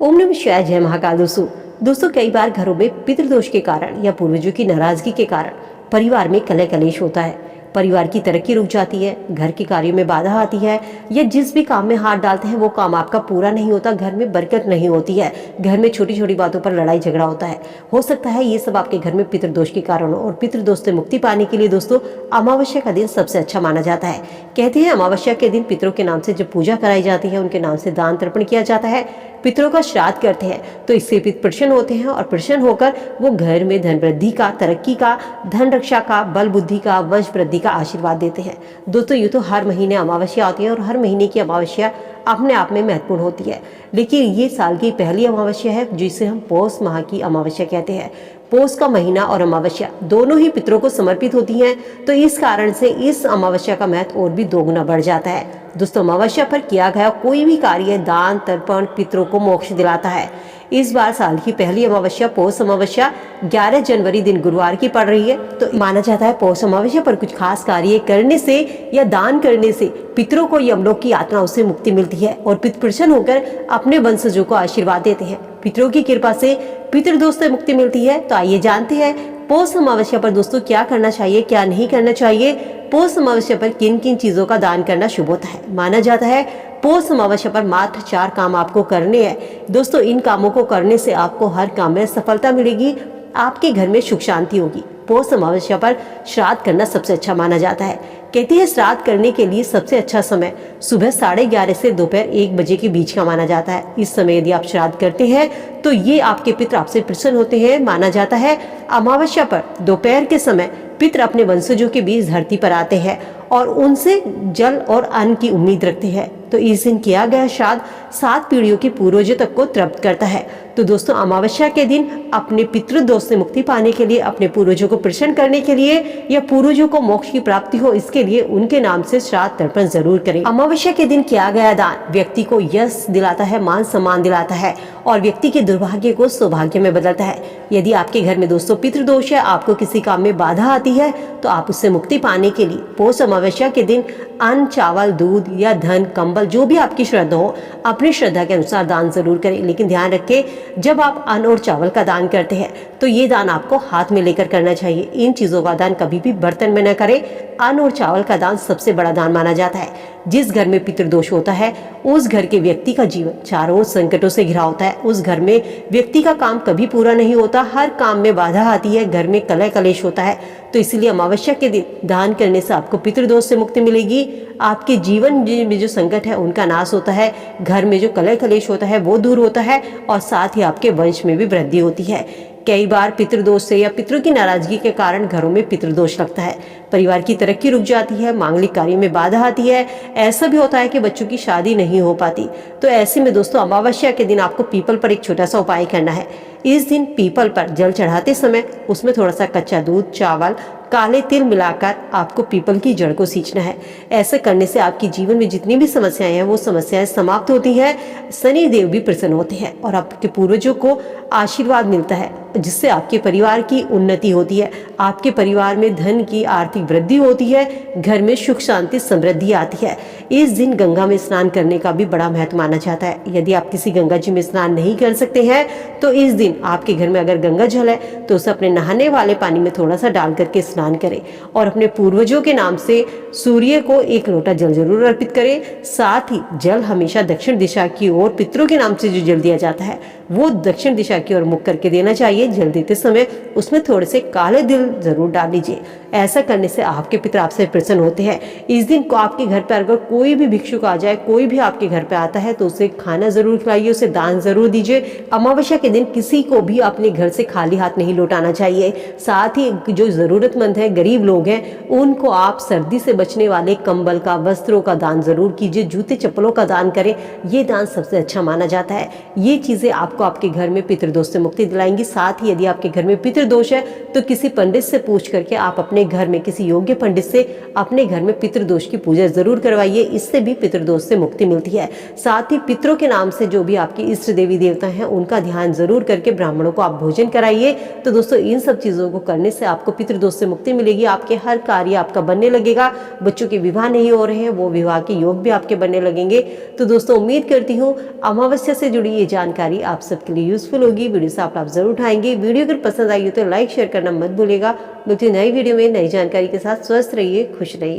ओम नमः शिवाय। जय महाकाल। दोस्तों कई बार घरों में पितृदोष के कारण या पूर्वजों की नाराजगी के कारण परिवार में कलह कलेश होता है। परिवार की तरक्की रुक जाती है, घर के कार्यों में बाधा आती है, या जिस भी काम में हाथ डालते हैं वो काम आपका पूरा नहीं होता, घर में बरकत नहीं होती है, घर में छोटी छोटी बातों पर लड़ाई झगड़ा होता है। हो सकता है ये सब आपके घर में पितृदोष के कारण हो। और पितृदोष से मुक्ति पाने के लिए दोस्तों अमावस्या का दिन सबसे अच्छा माना जाता है। कहते हैं अमावस्या के दिन पितरों के नाम से जब पूजा कराई जाती है, उनके नाम से दान तर्पण किया जाता है, पितरों का श्राद्ध करते हैं, तो इससे पितर प्रसन्न होते हैं और प्रसन्न होकर वो घर में धन वृद्धि का, तरक्की का, धन रक्षा का, बल बुद्धि का, वंश वृद्धि का आशीर्वाद देते हैं। दोस्तों ये तो हर महीने अमावस्या आती है और हर महीने की अमावस्या अपने आप में महत्वपूर्ण होती है, लेकिन ये साल की पहली अमावस्या है जिसे हम पौष माह की अमावस्या कहते हैं। पौष का महीना और अमावस्या दोनों ही पितरों को समर्पित होती हैं, तो इस कारण से इस अमावस्या का महत्व और भी दोगुना बढ़ जाता है। दोस्तों अमावस्या पर किया गया कोई भी कार्य दान तर्पण पितरों को मोक्ष दिलाता है। इस बार साल की पहली अमावस्या पौष अमावस्या 11 जनवरी दिन गुरुवार की पड़ रही है, तो माना जाता है पौष अमावस्या पर कुछ खास कार्य करने से या दान करने से पितरों को यमलोक की यातनाओं से मुक्ति मिलती है और पितर प्रसन्न होकर अपने वंशजों को आशीर्वाद देते हैं। पितरों की कृपा से पितृदोष से मुक्ति मिलती है। तो आइए जानते हैं पौष अमावस्या पर दोस्तों क्या करना चाहिए, क्या नहीं करना चाहिए। पौष अमावस्या पर किन किन चीजों का दान करना शुभ होता है। माना जाता है पौष अमावस्या पर मात्र 4 काम आपको करने हैं। दोस्तों इन कामों को करने से आपको हर काम में सफलता मिलेगी, आपके घर में सुख शांति होगी। पौष अमावस्या पर श्राद्ध करना सबसे अच्छा माना जाता है। कहते हैं श्राद्ध करने के लिए सबसे अच्छा समय सुबह 11:30 से दोपहर 1 बजे के बीच का माना जाता है। इस समय यदि आप श्राद्ध करते हैं तो ये आपके पितर आपसे प्रसन्न होते हैं। माना जाता है अमावस्या पर दोपहर के समय पितर अपने वंशजों के बीच धरती पर आते हैं और उनसे जल और अन्न की उम्मीद रखते हैं। तो इस दिन किया गया श्राद्ध 7 पीढ़ियों के पूर्वजों तक को तृप्त करता है। तो दोस्तों अमावस्या के दिन अपने पितृदोष से मुक्ति पाने के लिए, अपने पूर्वजों को प्रसन्न करने के लिए या पूर्वजों को मोक्ष की प्राप्ति हो, इसके लिए उनके नाम से श्राद्ध तर्पण जरूर करें। अमावस्या के दिन किया गया दान व्यक्ति को यश दिलाता है, मान सम्मान दिलाता है और व्यक्ति के दुर्भाग्य को सौभाग्य में बदलता है। यदि आपके घर में दोस्तों पितृदोष है, आपको किसी काम में बाधा आती है, तो आप उससे मुक्ति पाने के लिए पौष अमावस्या के दिन अन्न, चावल, दूध या धन, कंबल, जो भी आपकी श्रद्धा हो, अपनी श्रद्धा के अनुसार दान जरूर करें। लेकिन ध्यान रखें जब आप अन्न और चावल का दान करते हैं तो ये दान आपको हाथ में लेकर करना चाहिए। इन चीजों का दान कभी भी बर्तन में न करें। अन्न और चावल का दान सबसे बड़ा दान माना जाता है। जिस घर में पितृदोष होता है उस घर के व्यक्ति का जीवन चारों ओर संकटों से घिरा होता है। उस घर में व्यक्ति का काम कभी पूरा नहीं होता, हर काम में बाधा आती है, घर में कलह कलेश होता है। तो इसलिए अमावस्या के दिन दान करने से आपको पितृदोष से मुक्ति मिलेगी, आपके जीवन में जो संकट है उनका नाश होता है, घर में जो कलह कलेश होता है वो दूर होता है और साथ ही आपके वंश में भी वृद्धि होती है। कई बार पितृदोष से या पितरों की नाराजगी के कारण घरों में पितृदोष लगता है, परिवार की तरक्की रुक जाती है, मांगलिक कार्यों में बाधा आती है, ऐसा भी होता है कि बच्चों की शादी नहीं हो पाती। तो ऐसे में दोस्तों अमावस्या के दिन आपको पीपल पर एक छोटा सा उपाय करना है। इस दिन पीपल पर जल चढ़ाते समय उसमें थोड़ा सा कच्चा दूध, चावल, काले तिल मिलाकर आपको पीपल की जड़ को सींचना है। ऐसे करने से आपके जीवन में जितनी भी समस्याएं हैं वो समस्याएं समाप्त होती हैं, शनि देव भी प्रसन्न होते हैं और आपके पूर्वजों को आशीर्वाद मिलता है, जिससे आपके परिवार की उन्नति होती है, आपके परिवार में धन की आर्थिक वृद्धि होती है, घर में सुख शांति समृद्धि आती है। इस दिन गंगा में स्नान करने का भी बड़ा महत्व माना जाता है। यदि आप किसी गंगा जी में स्नान नहीं कर सकते हैं तो इस दिन आपके घर में अगर गंगा जल है तो उसे अपने नहाने वाले पानी में थोड़ा सा डाल करके स्नान करें और अपने पूर्वजों के नाम से सूर्य को 1 लोटा जल जरूर अर्पित करें। साथ ही जल हमेशा दक्षिण दिशा की ओर, पितरों के नाम से जो जल दिया जाता है वो दक्षिण दिशा की ओर मुख करके देना चाहिए। जल देते समय उसमें थोड़े से काले तिल जरूर डाल लीजिए। ऐसा करने से आपके पितर आपसे प्रसन्न होते हैं। इस दिन को आपके घर पर अगर कोई भी भिक्षुक आ जाए, कोई भी आपके घर पे आता है तो उसे खाना जरूर खिलाइए, उसे दान जरूर दीजिए। अमावस्या के दिन किसी को भी अपने घर से खाली हाथ नहीं लौटाना चाहिए। साथ ही जो जरूरतमंद है, गरीब लोग हैं, उनको आप सर्दी से बचने वाले कंबल का, वस्त्रों का दान जरूर कीजिए, जूते चप्पलों का दान करें। ये दान सबसे अच्छा माना जाता है। ये चीजें आपको आपके घर में पितृदोष से मुक्ति दिलाएंगी। साथ ही यदि आपके घर में पितृदोष है तो किसी पंडित से पूछ करके आप अपने अपने घर में किसी योग्य पंडित से अपने घर में पितृदोष की पूजा जरूर करवाइए, इससे भी पितृदोष से मुक्ति मिलती है। साथ ही पितरों के नाम से जो भी आपके इष्ट देवी देवता हैं उनका ध्यान जरूर करके ब्राह्मणों को आप भोजन कराइए। तो दोस्तों इन सब चीजों को करने से आपको पितृदोष से मुक्ति मिलेगी, आपके हर कार्य आपका बनने लगेगा। बच्चों के विवाह नहीं हो रहे हैं वो विवाह के योग भी आपके बनने लगेंगे। तो दोस्तों उम्मीद करती हूँ अमावस्या से जुड़ी ये जानकारी आप सबके लिए यूजफुल होगी। वीडियो से आप जरूर उठाएंगे। वीडियो अगर पसंद आई हो तो लाइक शेयर करना मत भूलिएगा। मिलती नई वीडियो में नई जानकारी के साथ। स्वस्थ रहिए, खुश रहिए।